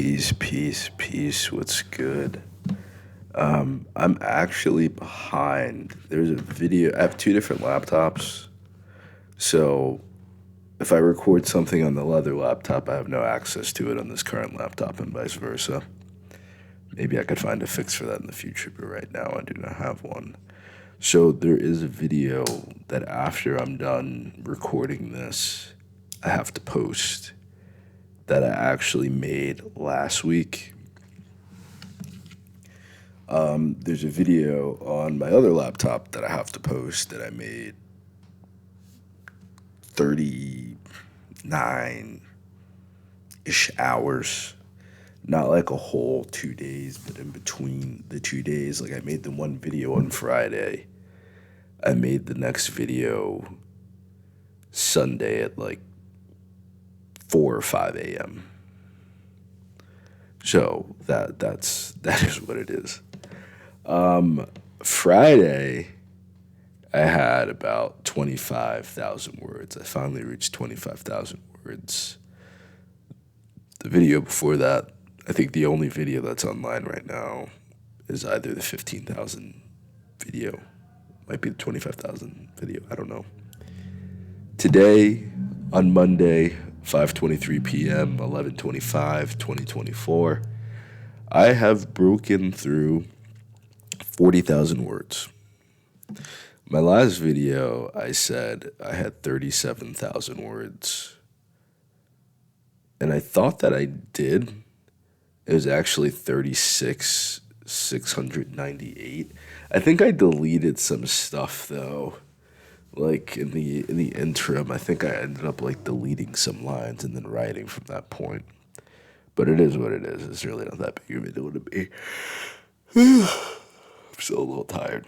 Peace. What's good? I'm actually behind. There's a video. I have two different laptops. So if I record something on the other laptop, I have no access to it on this current laptop and vice versa. Maybe I could find a fix for that in the future, but right now I do not have one. So there is a video that after I'm done recording this, I have to post that I actually made last week. There's a video on my other laptop that I have to post that I made 39-ish hours. Not like a whole 2 days, but in between the 2 days. Like I made the one video on Friday. I made the next video Sunday at like 4 or 5 a.m. So that is what it is. Friday, I had about 25,000 words. I finally reached 25,000 words. The video before that, I think the only video that's online right now is either the 15,000 video, might be the 25,000 video, I don't know. Today, on Monday, 5:23 p.m., 11/25, 2024, I have broken through 40,000 words. My last video, I said I had 37,000 words. And I thought that I did. It was actually 36,698. I think I deleted some stuff though. Like in the interim, I think I ended up like deleting some lines and then writing from that point. But it is what it is. It's really not that big of a deal to me. I'm still a little tired.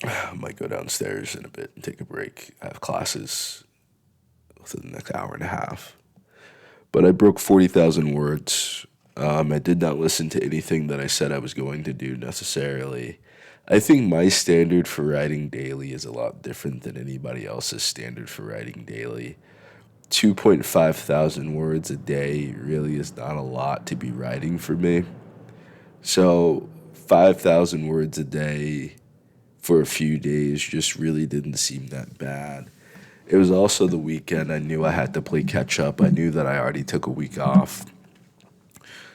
I might go downstairs in a bit and take a break. I have classes within the next hour and a half. But I broke 40,000 words. I did not listen to anything that I said I was going to do necessarily. I think my standard for writing daily is a lot different than anybody else's standard for writing daily. 2.5 thousand words a day really is not a lot to be writing for me. So 5,000 words a day for a few days just really didn't seem that bad. It was also the weekend. I knew I had to play catch up. I knew that I already took a week off.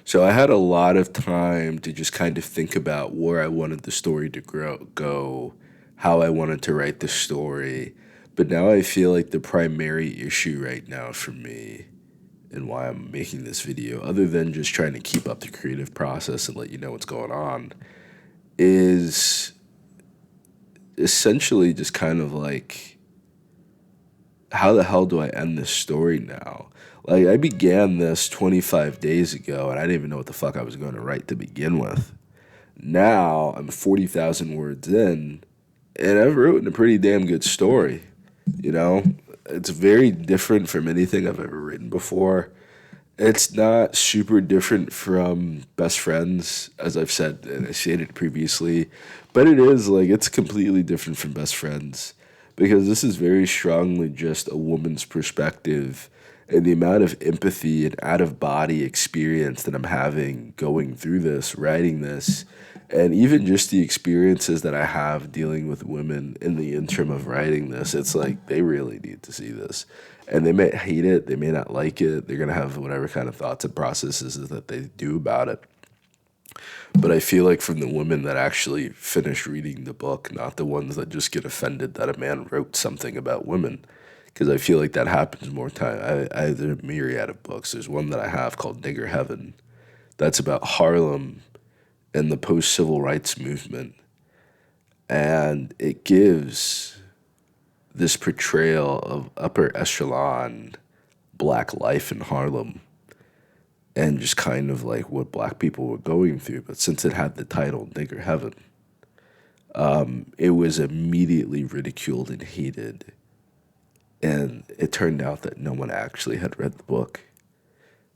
So I had a lot of time to just kind of think about where I wanted the story to go, how I wanted to write the story. But now I feel like the primary issue right now for me and why I'm making this video, other than just trying to keep up the creative process and let you know what's going on, is essentially just kind of like, how the hell do I end this story now? Like, I began this 25 days ago, and I didn't even know what the fuck I was going to write to begin with. Now, I'm 40,000 words in, and I've written a pretty damn good story, you know? It's very different from anything I've ever written before. It's not super different from Best Friends, as I've said and I stated previously, but it is, like, it's completely different from Best Friends, because this is very strongly just a woman's perspective, and the amount of empathy and out-of-body experience that I'm having going through this, writing this, and even just the experiences that I have dealing with women in the interim of writing this, it's like they really need to see this. And they may hate it, they may not like it, they're going to have whatever kind of thoughts and processes that they do about it. But I feel like from the women that actually finish reading the book, not the ones that just get offended that a man wrote something about women, because I feel like that happens more time. There's a myriad of books. There's one that I have called Nigger Heaven that's about Harlem and the post-civil rights movement. And it gives this portrayal of upper echelon black life in Harlem and just kind of like what black people were going through. But since it had the title Nigger Heaven, it was immediately ridiculed and hated. And it turned out that no one actually had read the book.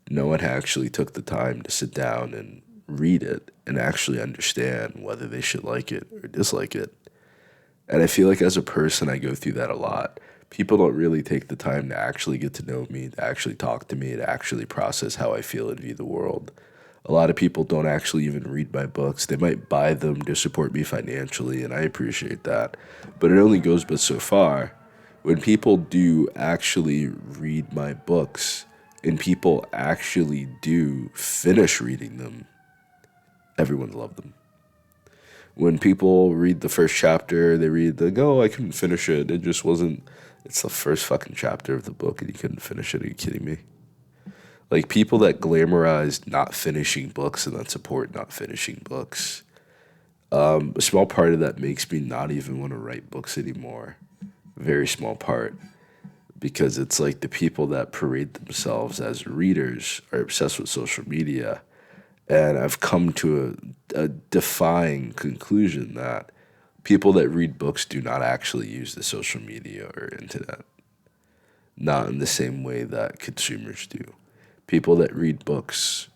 No one actually took the time to sit down and read it and actually understand whether they should like it or dislike it. And I feel like as a person, I go through that a lot. People don't really take the time to actually get to know me, to actually talk to me, to actually process how I feel and view the world. A lot of people don't actually even read my books. They might buy them to support me financially, and I appreciate that. But it only goes but so far. When people do actually read my books, and people actually do finish reading them, everyone loved them. When people read the first chapter, they read the, oh, I couldn't finish it. It just wasn't, it's the first fucking chapter of the book and you couldn't finish it. Are you kidding me? Like people that glamorize not finishing books and that support not finishing books. A small part of that makes me not even want to write books anymore. Very small part. Because it's like the people that parade themselves as readers are obsessed with social media. And I've come to a defying conclusion that people that read books do not actually use the social media or internet, not in the same way that consumers do. People that read books,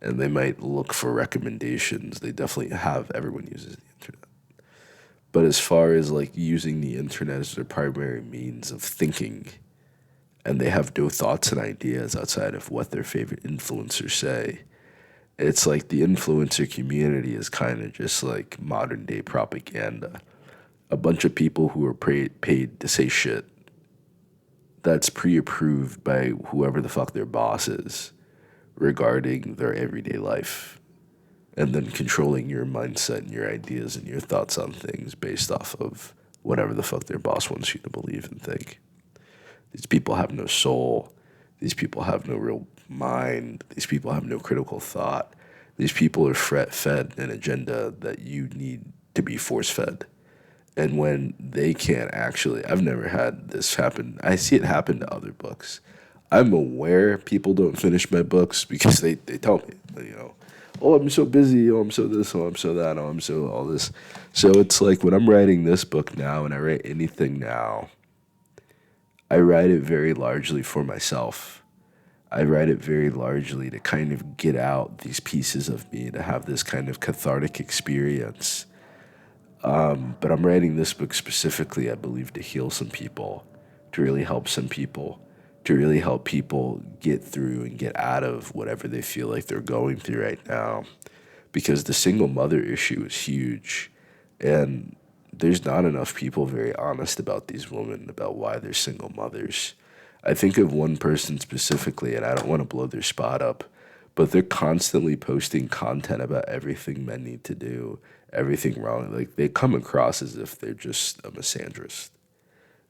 and they might look for recommendations. They definitely have, everyone uses the internet. But as far as like using the internet as their primary means of thinking, and they have no thoughts and ideas outside of what their favorite influencers say, it's like the influencer community is kind of just like modern day propaganda. A bunch of people who are paid to say shit that's pre approved by whoever the fuck their boss is regarding their everyday life. And then controlling your mindset and your ideas and your thoughts on things based off of whatever the fuck their boss wants you to believe and think. These people have no soul. These people have no real mind. These people have no critical thought. These people are fed an agenda that you need to be force fed. And when they can't actually, I've never had this happen. I see it happen to other books. I'm aware people don't finish my books because they tell me, oh, I'm so busy. Oh, I'm so this. Oh, I'm so that. Oh, I'm so all this. So it's like when I'm writing this book now and I write anything now, I write it very largely for myself. I write it very largely to kind of get out these pieces of me, to have this kind of cathartic experience. But I'm writing this book specifically, I believe, to heal some people, to really help some people, to really help people get through and get out of whatever they feel like they're going through right now. Because the single mother issue is huge. And there's not enough people very honest about these women, about why they're single mothers. I think of one person specifically, and I don't want to blow their spot up, but they're constantly posting content about everything men need to do, everything wrong. Like they come across as if they're just a misandrist.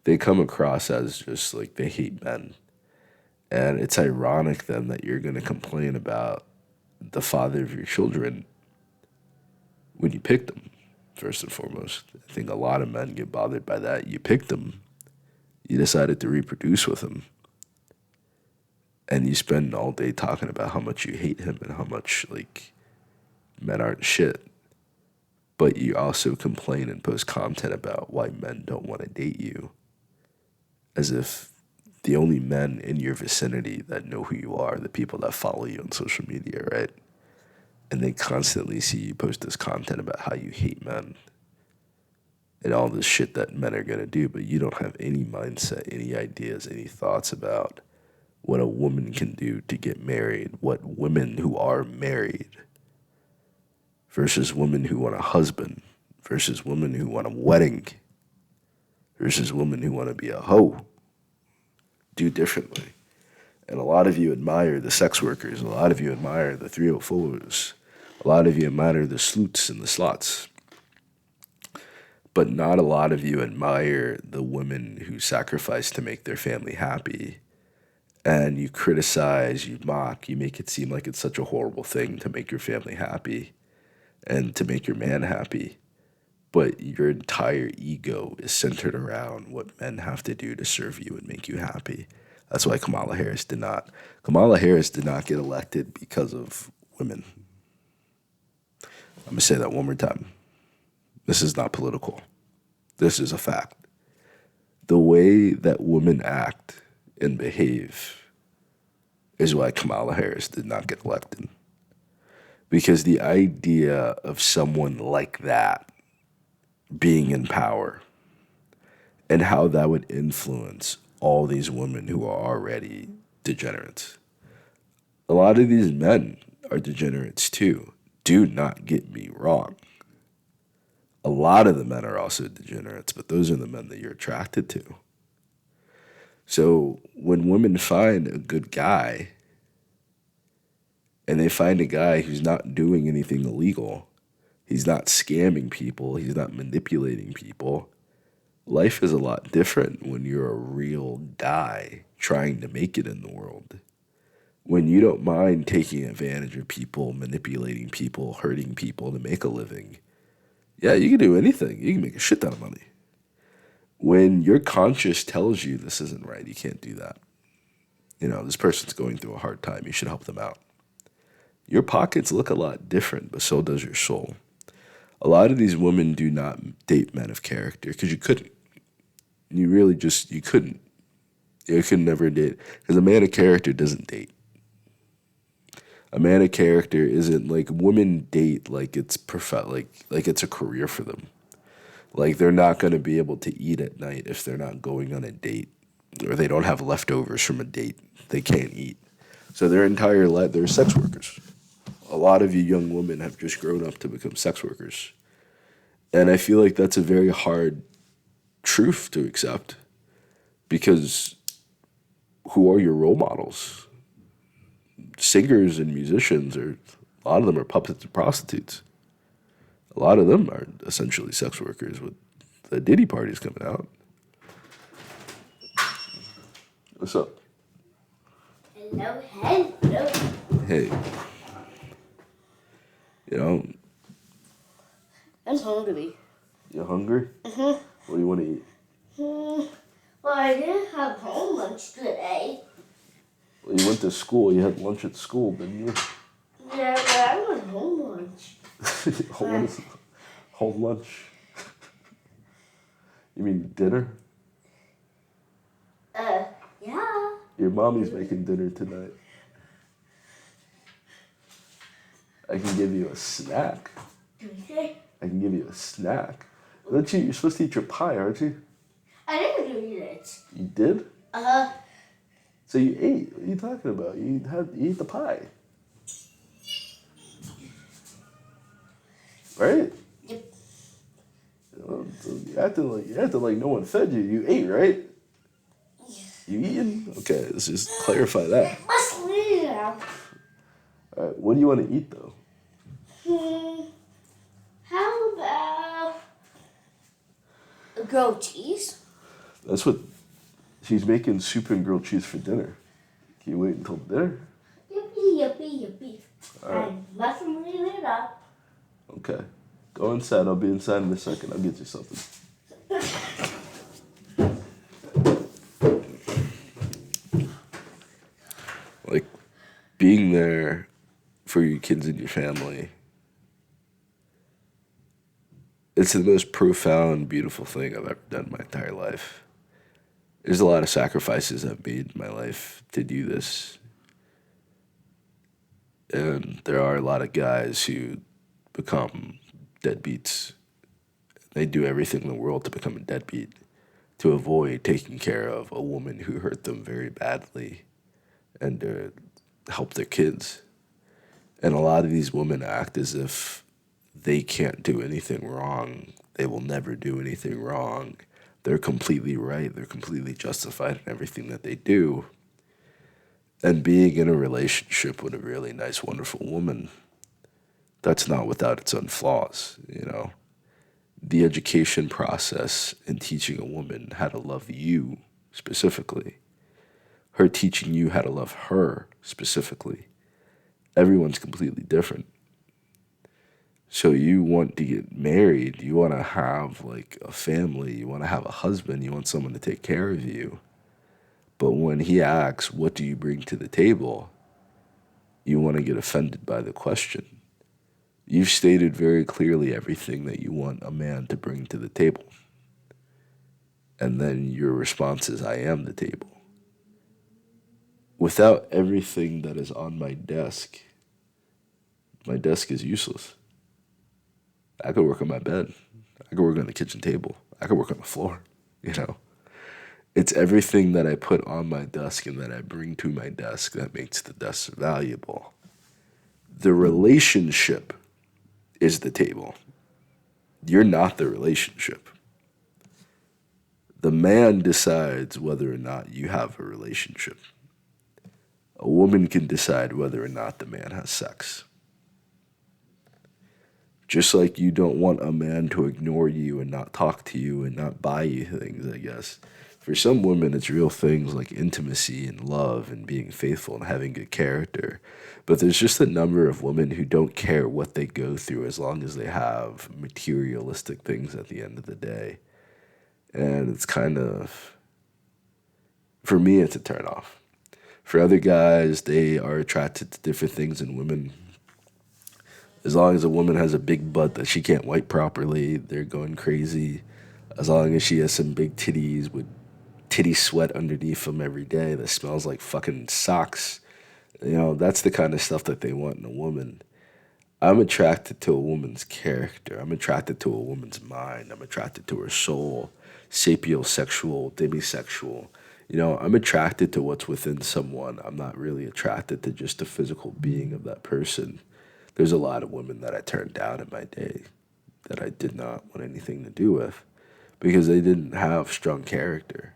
They come across as just like they hate men. And it's ironic then that you're going to complain about the father of your children when you pick them, first and foremost. I think a lot of men get bothered by that. You picked them, you decided to reproduce with him, and you spend all day talking about how much you hate him and how much, like, men aren't shit. But you also complain and post content about why men don't want to date you, as if the only men in your vicinity that know who you are are the people that follow you on social media, right? And they constantly see you post this content about how you hate men and all this shit that men are gonna do, but you don't have any mindset, any ideas, any thoughts about what a woman can do to get married, what women who are married versus women who want a husband, versus women who want a wedding, versus women who want to be a hoe, do differently. And a lot of you admire the sex workers, a lot of you admire the 304s, a lot of you admire the sleuths and the slots. But not a lot of you admire the women who sacrifice to make their family happy. And you criticize, you mock, you make it seem like it's such a horrible thing to make your family happy and to make your man happy. But your entire ego is centered around what men have to do to serve you and make you happy. That's why Kamala Harris did not. Kamala Harris did not get elected because of women. I'm going to say that one more time. This is not political. This is a fact. The way that women act and behave is why Kamala Harris did not get elected. Because the idea of someone like that being in power and how that would influence all these women who are already degenerates. A lot of these men are degenerates too. Do not get me wrong. A lot of the men are also degenerates, but those are the men that you're attracted to. So when women find a good guy and they find a guy who's not doing anything illegal, he's not scamming people, he's not manipulating people, life is a lot different when you're a real guy trying to make it in the world. When you don't mind taking advantage of people, manipulating people, hurting people to make a living, yeah, you can do anything. You can make a shit ton of money. When your conscience tells you this isn't right, you can't do that. You know, this person's going through a hard time. You should help them out. Your pockets look a lot different, but so does your soul. A lot of these women do not date men of character because you couldn't. You really just, you couldn't. You could never date. Because a man of character doesn't date. A man of character isn't like, women date like it's like it's a career for them. Like they're not going to be able to eat at night if they're not going on a date, or they don't have leftovers from a date. They can't eat. So their entire life, they're sex workers. A lot of you young women have just grown up to become sex workers. And I feel like that's a very hard truth to accept because who are your role models? Singers and musicians a lot of them are puppets and prostitutes. A lot of them are essentially sex workers with the Diddy parties coming out. What's up? Hello, hello. Hey, you know, I'm hungry. you hungry? Mm-hmm. What do you want to eat? Well, I didn't have home lunch today. Well, you went to school. You had lunch at school, didn't you? Yeah, but I want home lunch. What is home lunch? You mean dinner? Yeah. Your mommy's making dinner tonight. I can give you a snack. Okay. I can give you a snack. You're supposed to eat your pie, aren't you? I didn't do it. You did? Uh-huh. So you ate. What are you talking about? You ate the pie. Right? Yep. So you're acting like no one fed you. You ate, right? You eating? Okay, let's just clarify that. Must leave. All right, what do you want to eat though? How about grilled cheese? That's what she's making, soup and grilled cheese for dinner. Can you wait until dinner? Yippee. All right. I mustn't leave it up. Okay. Go inside. I'll be inside in a second. I'll get you something. Like, being there for your kids and your family, it's the most profound, beautiful thing I've ever done in my entire life. There's a lot of sacrifices I've made in my life to do this. And there are a lot of guys who become deadbeats. They do everything in the world to become a deadbeat, to avoid taking care of a woman who hurt them very badly and to help their kids. And a lot of these women act as if they can't do anything wrong. They will never do anything wrong. They're completely right. They're completely justified in everything that they do. And being in a relationship with a really nice, wonderful woman, that's not without its own flaws, you know. The education process in teaching a woman how to love you specifically, her teaching you how to love her specifically, everyone's completely different. So you want to get married, you want to have like a family, you want to have a husband, you want someone to take care of you. But when he asks, what do you bring to the table? You want to get offended by the question. You've stated very clearly everything that you want a man to bring to the table. And then your response is, I am the table. Without everything that is on my desk is useless. I could work on my bed. I could work on the kitchen table. I could work on the floor. You know, it's everything that I put on my desk and that I bring to my desk that makes the desk valuable. The relationship is the table. You're not the relationship. The man decides whether or not you have a relationship. A woman can decide whether or not the man has sex. Just like you don't want a man to ignore you and not talk to you and not buy you things, I guess. For some women, it's real things like intimacy and love and being faithful and having good character. But there's just a number of women who don't care what they go through as long as they have materialistic things at the end of the day. And it's kind of, for me, it's a turnoff. For other guys, they are attracted to different things in women. As long as a woman has a big butt that she can't wipe properly, they're going crazy. As long as she has some big titties with titty sweat underneath them every day that smells like fucking socks, that's the kind of stuff that they want in a woman. I'm attracted to a woman's character. I'm attracted to a woman's mind. I'm attracted to her soul, sapiosexual, demisexual. I'm attracted to what's within someone. I'm not really attracted to just the physical being of that person. There's a lot of women that I turned down in my day that I did not want anything to do with because they didn't have strong character.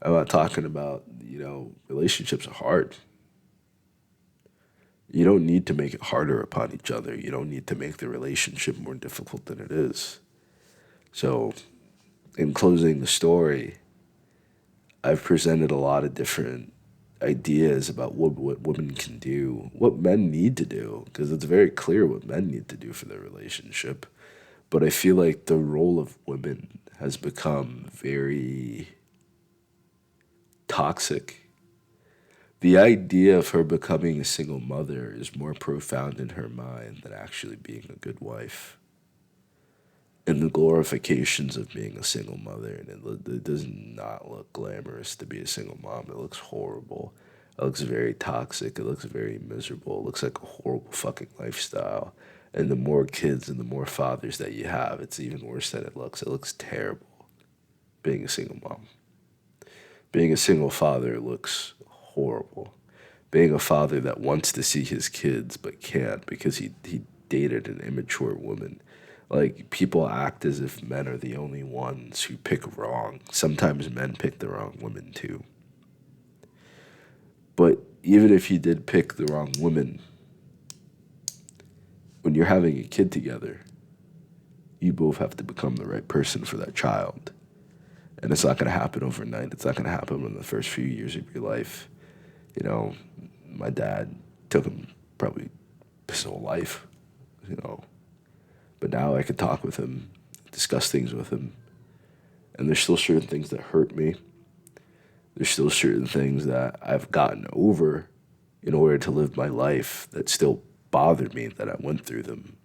I'm not talking about, relationships are hard. You don't need to make it harder upon each other. You don't need to make the relationship more difficult than it is. So, in closing the story, I've presented a lot of different ideas about what women can do, what men need to do, because it's very clear what men need to do for their relationship. But I feel like the role of women has become very toxic. The idea of her becoming a single mother is more profound in her mind than actually being a good wife. And the glorifications of being a single mother, and it does not look glamorous to be a single mom. It looks horrible. It looks very toxic. It looks very miserable. It looks like a horrible fucking lifestyle. And the more kids and the more fathers that you have, it's even worse than it looks. It looks terrible being a single mom. Being a single father looks horrible. Being a father that wants to see his kids but can't because he dated an immature woman. Like, people act as if men are the only ones who pick wrong. Sometimes men pick the wrong women too. But even if you did pick the wrong woman, when you're having a kid together, you both have to become the right person for that child. And it's not going to happen overnight. It's not going to happen in the first few years of your life. My dad took him probably his whole life, you know. But now I can talk with him, discuss things with him. And there's still certain things that hurt me. There's still certain things that I've gotten over in order to live my life that still bothered me that I went through them.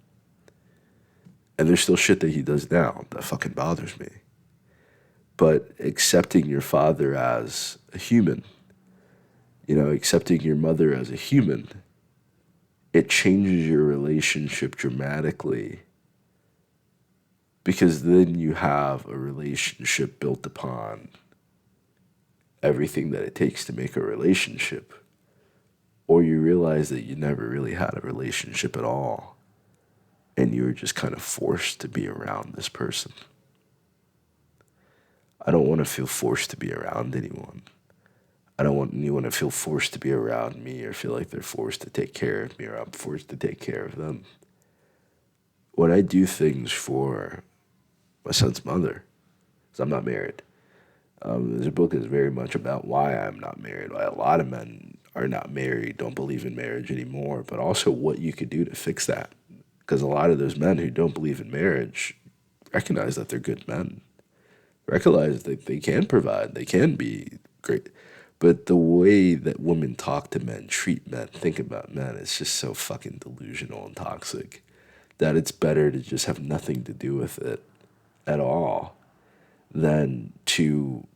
And there's still shit that he does now that fucking bothers me. But accepting your father as a human, accepting your mother as a human, it changes your relationship dramatically because then you have a relationship built upon everything that it takes to make a relationship. Or you realize that you never really had a relationship at all and you were just kind of forced to be around this person. I don't want to feel forced to be around anyone. I don't want anyone to feel forced to be around me or feel like they're forced to take care of me or I'm forced to take care of them. When I do things for my son's mother, because I'm not married, this book is very much about why I'm not married, why a lot of men are not married, don't believe in marriage anymore, but also what you could do to fix that. Because a lot of those men who don't believe in marriage recognize that they're good men, recognize that they can provide, they can be great. But the way that women talk to men, treat men, think about men, it's just so fucking delusional and toxic that it's better to just have nothing to do with it at all than to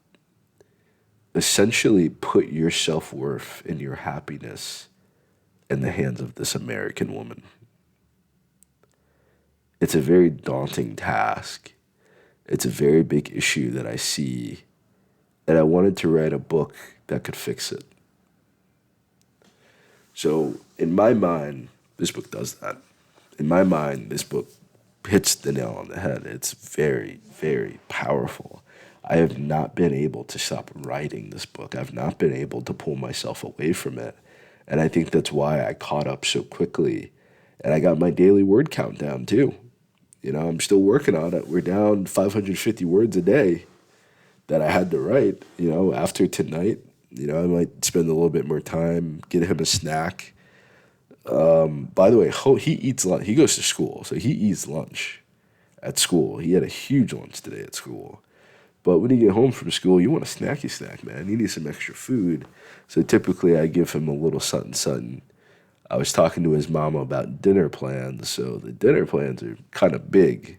essentially put your self-worth and your happiness in the hands of this American woman. It's a very daunting task It's a very big issue that I see, and I wanted to write a book that could fix it. So, in my mind, this book does that. In my mind, this book hits the nail on the head. It's very, very powerful. I have not been able to stop writing this book. I've not been able to pull myself away from it. And I think that's why I caught up so quickly. And I got my daily word count down too. I'm still working on it. We're down 550 words a day that I had to write, after tonight. I might spend a little bit more time, get him a snack. By the way, he eats lunch. He goes to school, so he eats lunch at school. He had a huge lunch today at school. But when you get home from school, you want a snacky snack, man. You need some extra food. So typically I give him a little something, something. I was talking to his mama about dinner plans, so the dinner plans are kind of big.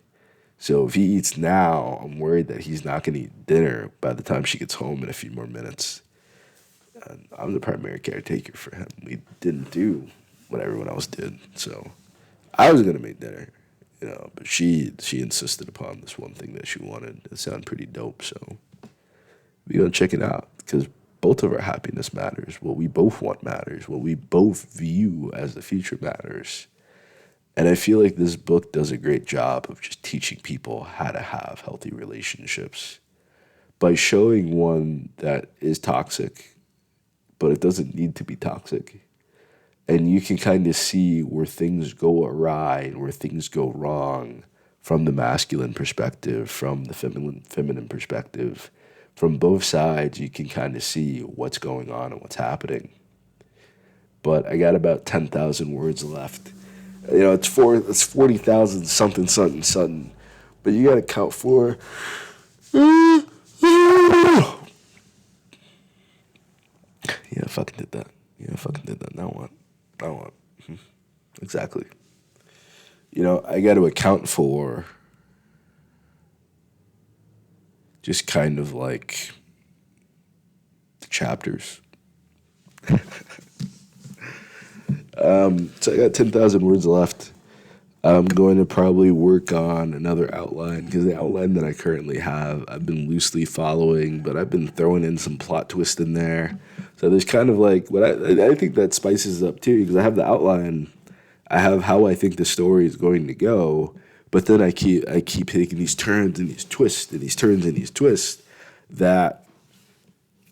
So if he eats now, I'm worried that he's not going to eat dinner by the time she gets home in a few more minutes. And I'm the primary caretaker for him. We didn't do what everyone else did, so I was going to make dinner, but she insisted upon this one thing that she wanted. It sounded pretty dope, so we're going to check it out because both of our happiness matters. What we both want matters. What we both view as the future matters. And I feel like this book does a great job of just teaching people how to have healthy relationships by showing one that is toxic, but it doesn't need to be toxic. And you can kind of see where things go awry and where things go wrong from the masculine perspective, from the feminine perspective. From both sides, you can kind of see what's going on and what's happening. But I got about 10,000 words left. It's 40,000 something, something, something. But you got to count for. Yeah, I fucking did that. Now what? Exactly. I got to account for just kind of like the chapters. So I got 10,000 words left. I'm going to probably work on another outline because the outline that I currently have, I've been loosely following, but I've been throwing in some plot twist in there. So there's kind of like what I think that spices it up too because I have the outline, I have how I think the story is going to go, but then I keep taking these turns and these twists and these turns and these twists that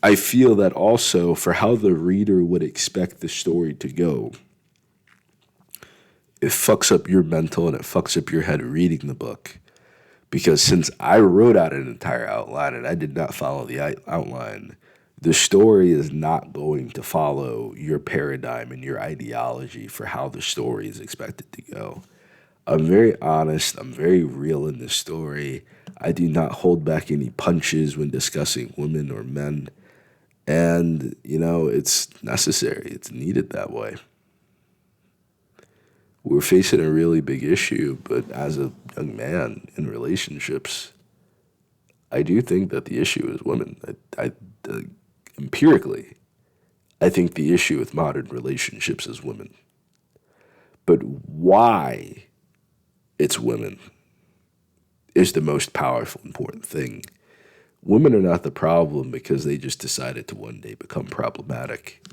I feel that also for how the reader would expect the story to go, it fucks up your mental and it fucks up your head reading the book. Because since I wrote out an entire outline and I did not follow the outline, the story is not going to follow your paradigm and your ideology for how the story is expected to go. I'm very honest. I'm very real in this story. I do not hold back any punches when discussing women or men. And, it's necessary. It's needed that way. We're facing a really big issue, but as a young man in relationships, I do think that the issue is women. Empirically, I think the issue with modern relationships is women. But why it's women is the most powerful, important thing. Women are not the problem because they just decided to one day become problematic.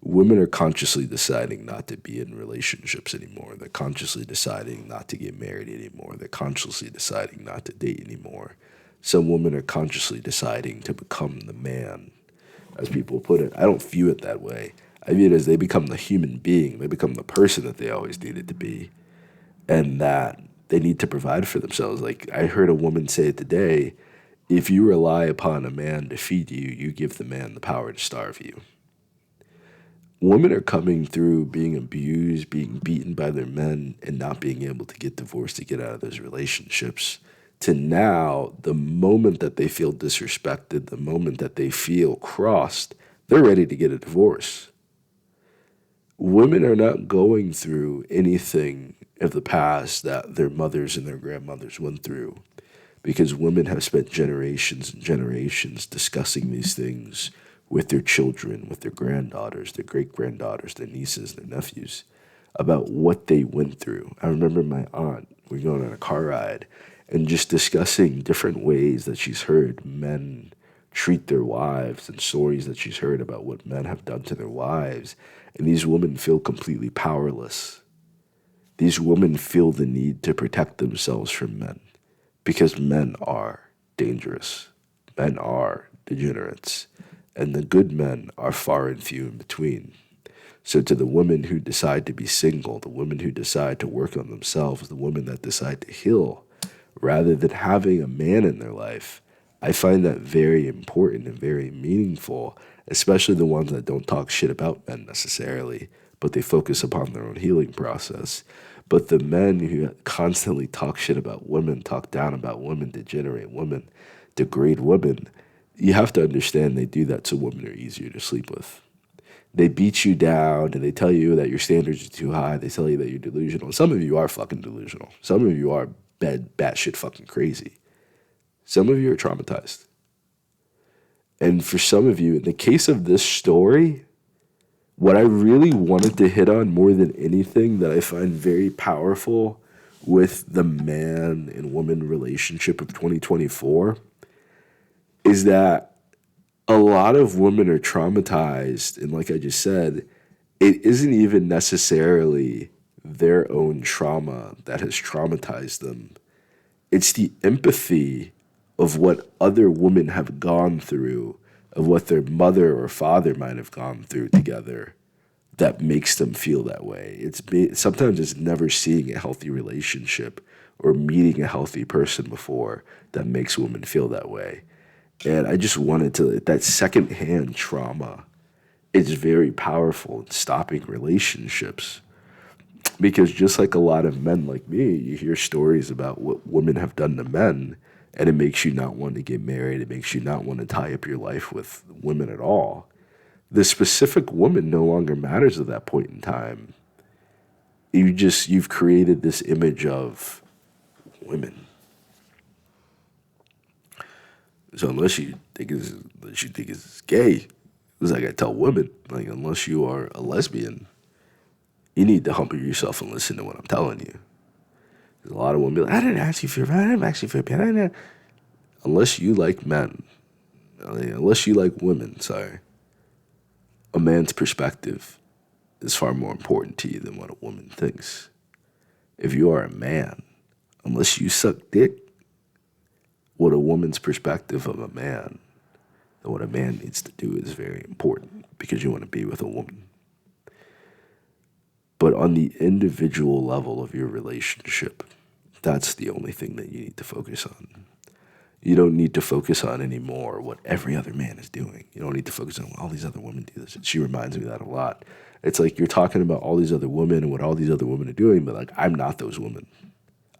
Women are consciously deciding not to be in relationships anymore. They're consciously deciding not to get married anymore. They're consciously deciding not to date anymore. Some women are consciously deciding to become the man, as people put it. I don't view it that way. I view it as they become the human being. They become the person that they always needed to be. And that they need to provide for themselves. Like I heard a woman say it today, if you rely upon a man to feed you, you give the man the power to starve you. Women are coming through being abused, being beaten by their men, and not being able to get divorced to get out of those relationships. To now, the moment that they feel disrespected, the moment that they feel crossed, they're ready to get a divorce. Women are not going through anything of the past that their mothers and their grandmothers went through because women have spent generations and generations discussing these things with their children, with their granddaughters, their great-granddaughters, their nieces, their nephews, about what they went through. I remember my aunt, we were going on a car ride, and just discussing different ways that she's heard men treat their wives and stories that she's heard about what men have done to their wives. And these women feel completely powerless. These women feel the need to protect themselves from men because men are dangerous. Men are degenerates. And the good men are far and few in between. So, to the women who decide to be single, the women who decide to work on themselves, the women that decide to heal, rather than having a man in their life, I find that very important and very meaningful, especially the ones that don't talk shit about men necessarily, but they focus upon their own healing process. But the men who constantly talk shit about women, talk down about women, degenerate women, degrade women, you have to understand they do that so women are easier to sleep with. They beat you down and they tell you that your standards are too high. They tell you that you're delusional. Some of you are fucking delusional. Some of you are batshit fucking crazy. Some of you are traumatized. And for some of you, in the case of this story, what I really wanted to hit on more than anything that I find very powerful with the man and woman relationship of 2024 is that a lot of women are traumatized. And like I just said, it isn't even necessarily their own trauma that has traumatized them. It's the empathy of what other women have gone through, of what their mother or father might have gone through together that makes them feel that way. Sometimes it's never seeing a healthy relationship or meeting a healthy person before that makes women feel that way. And I just wanted to, that secondhand trauma is very powerful in stopping relationships. Because just like a lot of men like me, you hear stories about what women have done to men, and it makes you not want to get married. It makes you not want to tie up your life with women at all. The specific woman no longer matters at that point in time. You've created this image of women. So unless you think it's gay, it's like I tell women, like unless you are a lesbian, you need to humble yourself and listen to what I'm telling you. There's a lot of women be like, I didn't ask you for your I didn't ask you for your opinion. Unless you like men, unless you like women, sorry, a man's perspective is far more important to you than what a woman thinks. If you are a man, unless you suck dick, what a woman's perspective of a man and what a man needs to do is very important because you want to be with a woman. But on the individual level of your relationship, that's the only thing that you need to focus on. You don't need to focus on anymore what every other man is doing. You don't need to focus on all these other women do this. And she reminds me of that a lot. It's like you're talking about all these other women and what all these other women are doing, but like I'm not those women.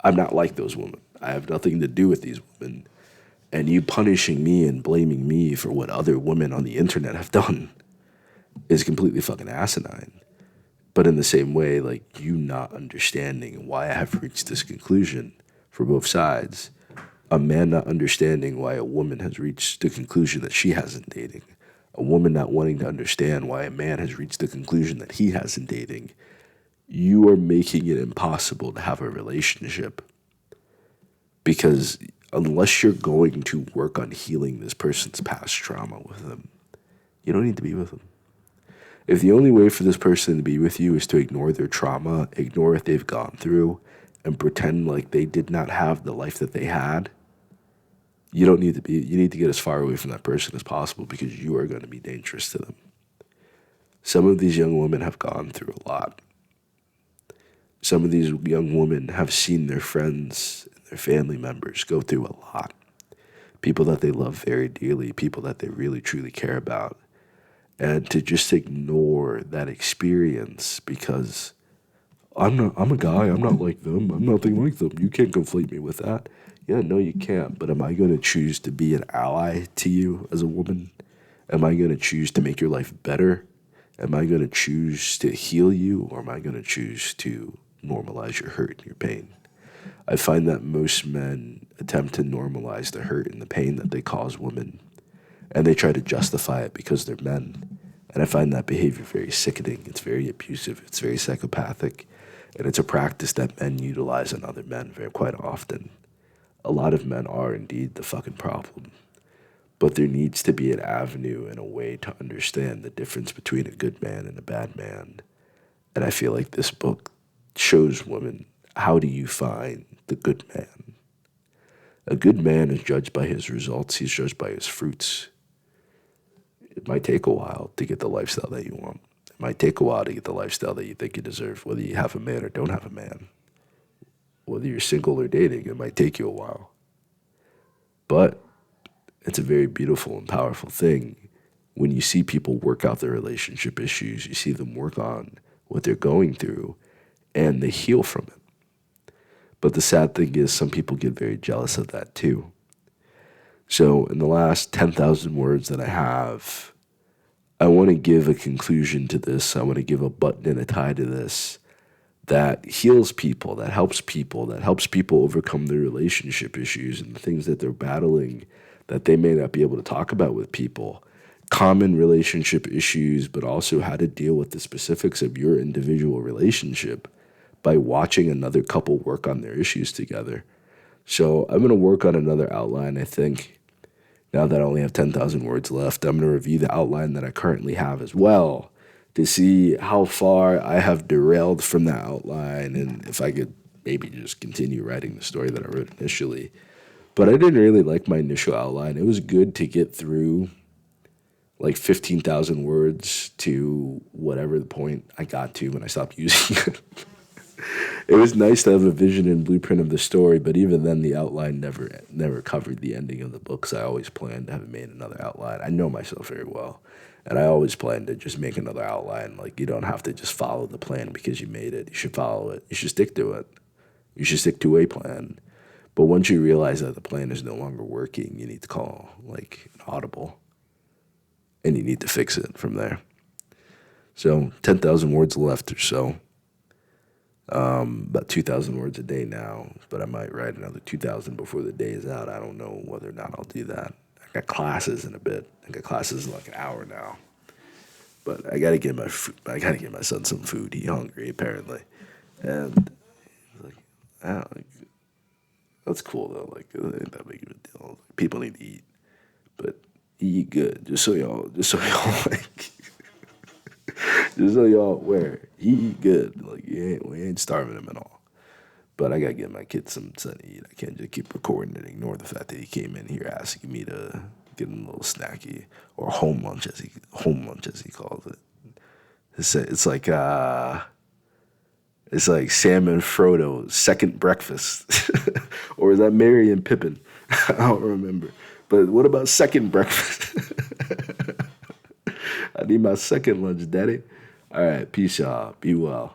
I'm not like those women. I have nothing to do with these women. And you punishing me and blaming me for what other women on the internet have done is completely fucking asinine. But in the same way, like you not understanding why I have reached this conclusion for both sides, a man not understanding why a woman has reached the conclusion that she hasn't dating, a woman not wanting to understand why a man has reached the conclusion that he hasn't dating, you are making it impossible to have a relationship. Because unless you're going to work on healing this person's past trauma with them, you don't need to be with them. If the only way for this person to be with you is to ignore their trauma, ignore what they've gone through, and pretend like they did not have the life that they had, you need to get as far away from that person as possible because you are going to be dangerous to them. Some of these young women have gone through a lot. Some of these young women have seen their friends and their family members go through a lot. People that they love very dearly, people that they really truly care about. And to just ignore that experience because I'm a guy, I'm not like them, I'm nothing like them. You can't conflate me with that. Yeah, no, you can't. But am I going to choose to be an ally to you as a woman? Am I going to choose to make your life better? Am I going to choose to heal you? Or am I going to choose to normalize your hurt and your pain? I find that most men attempt to normalize the hurt and the pain that they cause women. And they try to justify it because they're men. And I find that behavior very sickening. It's very abusive. It's very psychopathic. And it's a practice that men utilize on other men very quite often. A lot of men are indeed the fucking problem. But there needs to be an avenue and a way to understand the difference between a good man and a bad man. And I feel like this book shows women, how do you find the good man? A good man is judged by his results, he's judged by his fruits. It might take a while to get the lifestyle that you want. It might take a while to get the lifestyle that you think you deserve, whether you have a man or don't have a man. Whether you're single or dating, it might take you a while. But it's a very beautiful and powerful thing when you see people work out their relationship issues, you see them work on what they're going through, and they heal from it. But the sad thing is, some people get very jealous of that too. So, in the last 10,000 words that I have, I want to give a conclusion to this. I want to give a button and a tie to this that heals people, that helps people, overcome their relationship issues and the things that they're battling that they may not be able to talk about with people. Common relationship issues, but also how to deal with the specifics of your individual relationship by watching another couple work on their issues together. So I'm going to work on another outline, I think. Now that I only have 10,000 words left, I'm going to review the outline that I currently have as well to see how far I have derailed from that outline and if I could maybe just continue writing the story that I wrote initially. But I didn't really like my initial outline. It was good to get through like 15,000 words to whatever the point I got to when I stopped using it. It was nice to have a vision and blueprint of the story, but even then, the outline never covered the ending of the book. So I always planned to have made another outline. I know myself very well, and I always planned to just make another outline. Like, you don't have to just follow the plan because you made it. You should follow it. You should stick to it. You should stick to a plan. But once you realize that the plan is no longer working, you need to call like an audible, and you need to fix it from there. So 10,000 words left or so. About 2,000 words a day now, but I might write another 2,000 before the day is out. I don't know whether or not I'll do that. I got classes in a bit. I got classes in like an hour now, but I gotta get my son some food. He's hungry apparently, and he's like, oh, like, that's cool though. Like, it ain't that big of a deal. People need to eat, but eat good. Just so y'all like. Just so y'all aware, he eat good. Like, we ain't starving him at all. But I gotta get my kids something to eat. I can't just keep recording and ignore the fact that he came in here asking me to get him a little snacky or home lunch as he calls it. It's like Sam and Frodo's second breakfast, or is that Merry and Pippin? I don't remember. But what about second breakfast? I need my second lunch, daddy. All right, peace, y'all. Be well.